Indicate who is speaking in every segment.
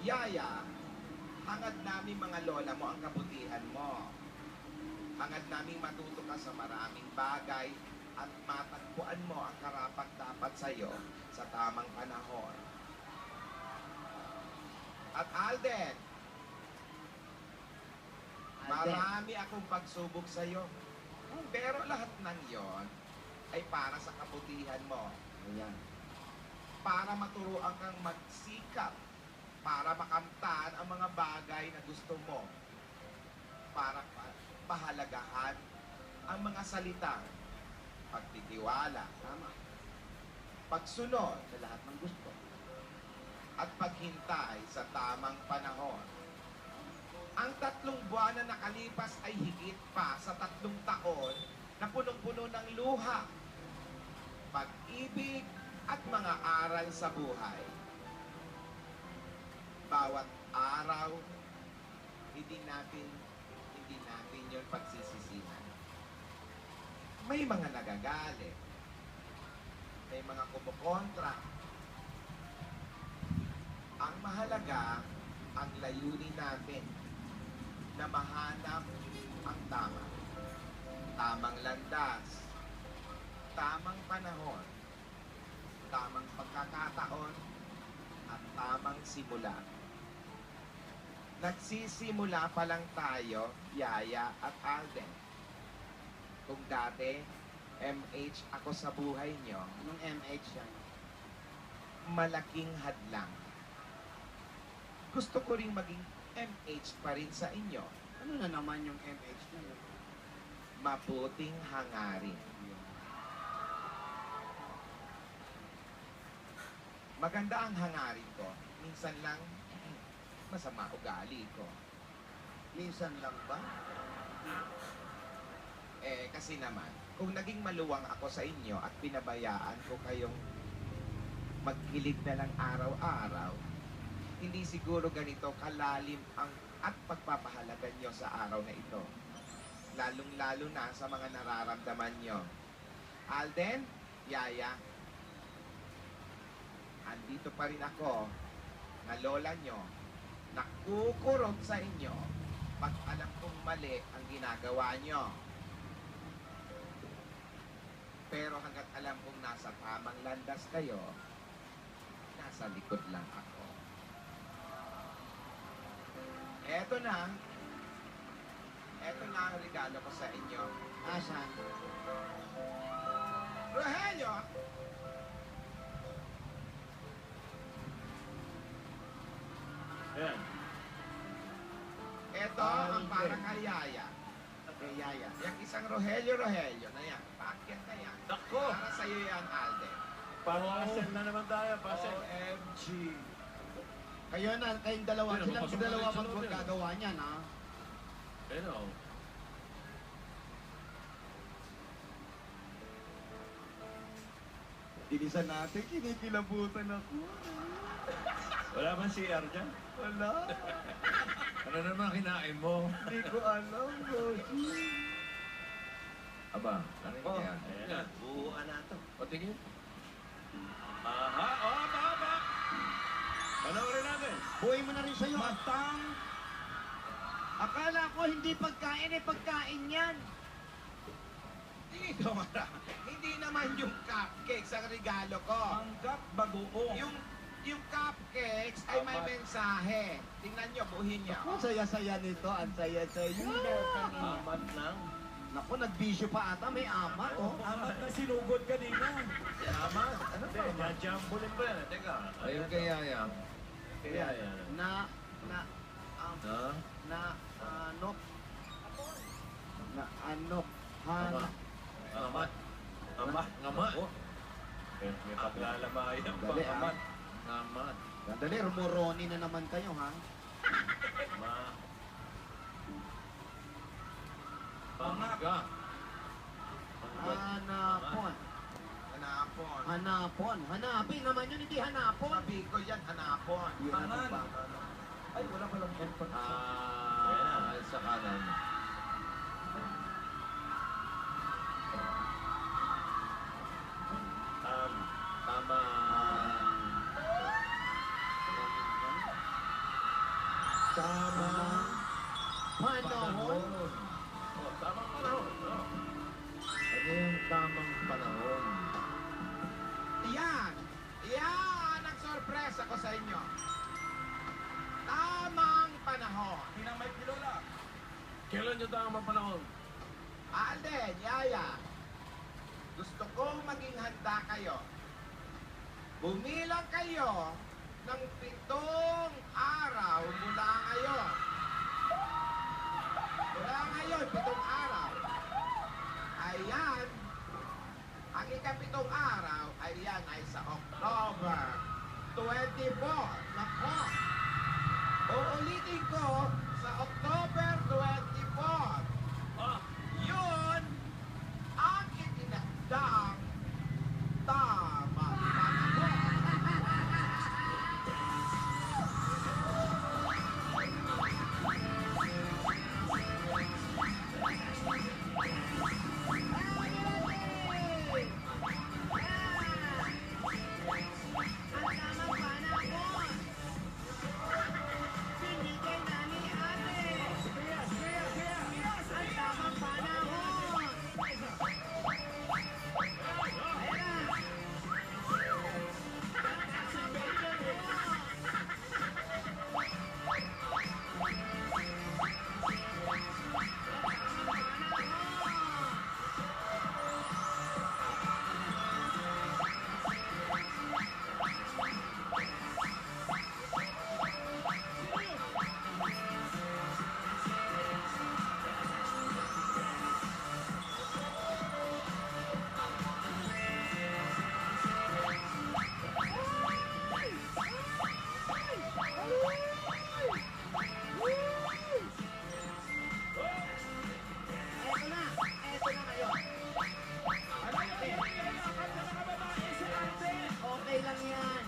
Speaker 1: Yaya, hangad namin mga lola mo ang kabutihan mo. Hangad namin matuto ka sa maraming bagay at matagpuan mo ang karapat-dapat sa iyo sa tamang panahon. At Alden, marami akong pagsubok sa iyo. Pero lahat ng yon ay para sa kabutihan mo.
Speaker 2: Ayan.
Speaker 1: Para maturuan kang magsikap, para makamtan ang mga bagay na gusto mo, para pahalagahan ang mga salitang pagtitiwala,
Speaker 2: Tama.
Speaker 1: pagsunod,
Speaker 2: Sa lahat ng gusto.
Speaker 1: at paghintay sa tamang panahon. Ang 3 buwan na nakalipas ay higit pa sa 3 taon na punong-puno ng luha, pag-ibig at mga aral sa buhay. Bawat araw, hindi natin yun pagsisisihan. May mga nagagalit, may mga kumukontra. Ang mahalaga, ang layunin natin na mahanap ang tama. Tamang landas, tamang panahon, tamang pagkakataon, at tamang simula. Nagsisimula pa lang tayo, Yaya at Alden. Kung dati, MH ako sa buhay nyo,
Speaker 2: Anong MH yan?
Speaker 1: malaking hadlang. Gusto ko ring maging MH pa rin sa inyo.
Speaker 2: Ano na naman yung MH na yun?
Speaker 1: Mabuting hangarin. Maganda ang hangarin ko. Minsan lang, masama ugali ko.
Speaker 2: Minsan lang ba?
Speaker 1: Kasi naman, kung naging maluwang ako sa inyo at pinabayaan ko kayong magkilig na lang araw-araw, hindi siguro ganito kalalim ang at pagpapahalaga nyo sa araw na ito. Lalong-lalo na sa mga nararamdaman nyo. Alden, Yaya, andito pa rin ako na lola nyo, nakukurot sa inyo pag alam kong mali ang ginagawa nyo. Pero hanggat alam kong nasa tamang landas kayo, nasa likod lang ako. Eto na ang regalo ko sa inyo.
Speaker 2: Asan?
Speaker 1: Rogelio!
Speaker 3: Ayan.
Speaker 1: Eto ang para kay Yaya.
Speaker 2: Kay Yaya.
Speaker 1: Yung isang Rogelio na yan. Paakyat na yan.
Speaker 3: Nako!
Speaker 1: Para sa'yo yan, Alden.
Speaker 3: Pasel na naman tayo, pasel.
Speaker 1: OMG.
Speaker 2: Kayo na, kayong dalawa.
Speaker 3: Pero,
Speaker 2: Silang dalawa
Speaker 3: magkasunod
Speaker 2: pag
Speaker 3: yun.
Speaker 2: gagawa niyan, ha?
Speaker 3: Pero,
Speaker 2: Bilisan natin, kinikilabutan ako.
Speaker 3: wala man CR dyan.
Speaker 2: Wala.
Speaker 3: Ano naman kinain mo?
Speaker 2: Hindi ko alam, Rosie.
Speaker 3: Aba, ano
Speaker 2: Oh,
Speaker 3: yan?
Speaker 4: Ayan, buuan na ito.
Speaker 3: O, tingin. Aha, aba. Panoorin natin.
Speaker 2: Buhay mo na rin sa'yo. Matang. Akala ko hindi pagkain, pagkain yan.
Speaker 1: Hindi naman yung cupcakes ang regalo ko.
Speaker 4: Manggap bagoong.
Speaker 1: Yung cupcakes ay may
Speaker 3: Amat.
Speaker 1: mensahe. Tingnan nyo, buhin nyo.
Speaker 2: Ang saya-saya nito, ang saya-saya.
Speaker 4: Amat lang.
Speaker 2: Naku, nagbisyo pa ata, may amat, oh.
Speaker 4: Amat na sinugod kanina.
Speaker 3: Tama. Ano ba?
Speaker 4: Jajambulin ba yan? Teka.
Speaker 3: Ayun kay Yaya.
Speaker 4: Kaya yan.
Speaker 2: Na,
Speaker 3: Ha?
Speaker 2: anok. Na, anok.
Speaker 3: Ama. Amat.
Speaker 4: Amat.
Speaker 3: Ngama.
Speaker 4: Oh. May paglalamayan pa.
Speaker 2: Dali, ah.
Speaker 4: Amat.
Speaker 3: Ngamat.
Speaker 2: Dali, rumoroni na naman kayo, ha?
Speaker 4: Ma.
Speaker 3: Pangga.
Speaker 2: Hanapon.
Speaker 1: Hanapon.
Speaker 2: Hanapon. Hanapin naman yun, hindi hanapon.
Speaker 1: Sabi ko yan, hanapon.
Speaker 2: Yun ano
Speaker 4: Pangan.
Speaker 2: ba?
Speaker 4: Ay, wala palang headphone.
Speaker 3: Sa kanan.
Speaker 4: Tama.
Speaker 3: Tamang
Speaker 2: Panahon.
Speaker 3: Oh, tamang panahon. Oh. Ano yung tamang panahon?
Speaker 1: Yan! Yan ang sorpresa ko sa inyo. Tamang panahon.
Speaker 2: Pinang may pilola.
Speaker 3: Kailan yung tamang panahon?
Speaker 1: Alden, Yaya, gusto kong maging handa kayo. Bumilang kayo ng 7 araw mula ngayon. Mula ngayon, 7 araw. Ayan, ang ika-7 araw, ayan ay sa October 24. Nako! Uulitin ko sa October 24.
Speaker 3: Ah!
Speaker 1: Yun ang itinakdang tamang panahon.
Speaker 2: Okay lang yan.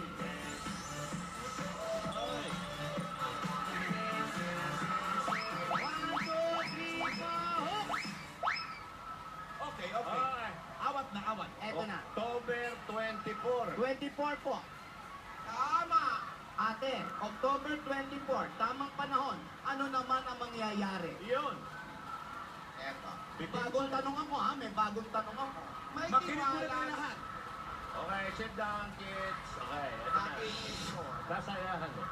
Speaker 2: Okay, okay.
Speaker 3: Okay.
Speaker 2: Awat na awat. Eto na.
Speaker 3: October 24.
Speaker 2: 24 po.
Speaker 1: Tama!
Speaker 2: Ate, October 24, tamang panahon. Ano naman ang mangyayari?
Speaker 3: Yun.
Speaker 1: Eto.
Speaker 2: Bagong tanong ako ha, may bagong tanong ako.
Speaker 1: May
Speaker 2: Makinig muna
Speaker 1: tiwala.
Speaker 2: tayo lahat.
Speaker 3: Okay, sit down, kids. Okay, ito na.
Speaker 1: Makinig ko.
Speaker 3: Sasayahan mo.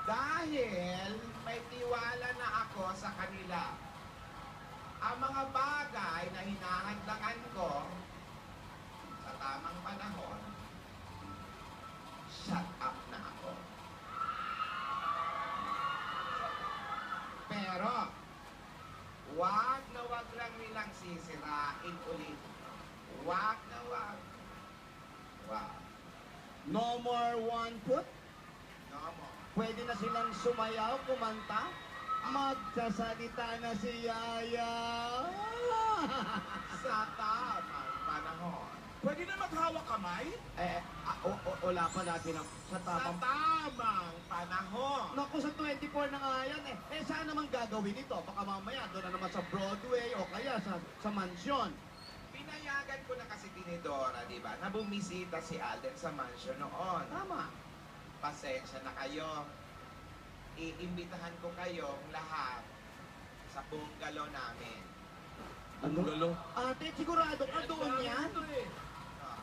Speaker 1: Dahil may tiwala na ako sa kanila. Ang mga bagay na hinahandlangan ko sa tamang panahon, shut up na ako. Pero, wag na wag lang nilang sisirain ulit. Wag na wag. Wag.
Speaker 2: No more 1 foot.
Speaker 1: No more.
Speaker 2: Pwede na silang sumayaw, kumanta. Magsasalita na si Yaya.
Speaker 1: Sa tamang panahon.
Speaker 2: Pwede na maghawak kamay? Wala pa natin sa
Speaker 1: Sa tamang panahon.
Speaker 2: Naku, sa 24 na nga yan eh. Saan naman gagawin ito? Baka mamaya doon na naman sa Broadway o kaya sa mansyon.
Speaker 1: Pinayagan ko na kasi tinidora, di ba, na bumisita si Alden sa mansion noon.
Speaker 2: Tama.
Speaker 1: Pasensya na kayo. Iimbitahan ko kayong lahat sa bungalow namin.
Speaker 3: Galo.
Speaker 2: Ate, sigurado ka doon yan?
Speaker 1: Ah,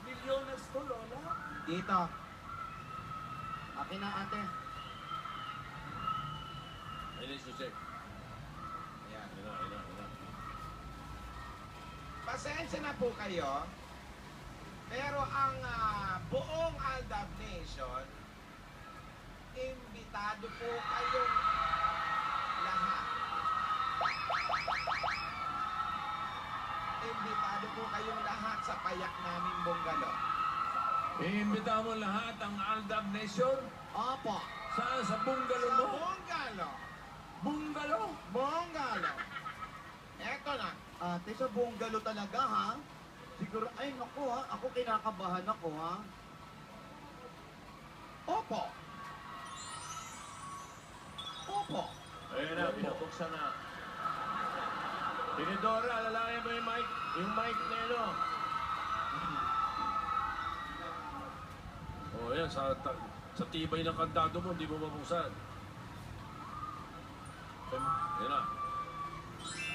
Speaker 2: Milyones to, Lola.
Speaker 1: Dito.
Speaker 2: Akin na, ate.
Speaker 3: Ayun yung susik.
Speaker 1: Ayan.
Speaker 3: Ayun.
Speaker 1: Pasensya na po kayo. Pero ang buong Aldab Nation, imbitado po kayong lahat. Imbitado po kayong lahat sa payak namin bungalow.
Speaker 3: Iimbita mo lahat ang Aldab Nation.
Speaker 2: Opo.
Speaker 3: Saan? Sa bungalow
Speaker 1: Sa
Speaker 3: mo?
Speaker 1: bungalow.
Speaker 3: Bungalow?
Speaker 1: Bungalow. Eto na.
Speaker 2: Ate, sa bungalow talaga, ha? Siguro, ay, naku, ha? Ako kinakabahan ako, ha? Opo. Opo.
Speaker 3: Ayun na, binubuksan na. Tinidora, alalayan mo yung mic. Yung mic na yun, oh. Oh, yan.
Speaker 5: yan, sa tibay ng kandado mo, hindi mo mabuksan. Yan na.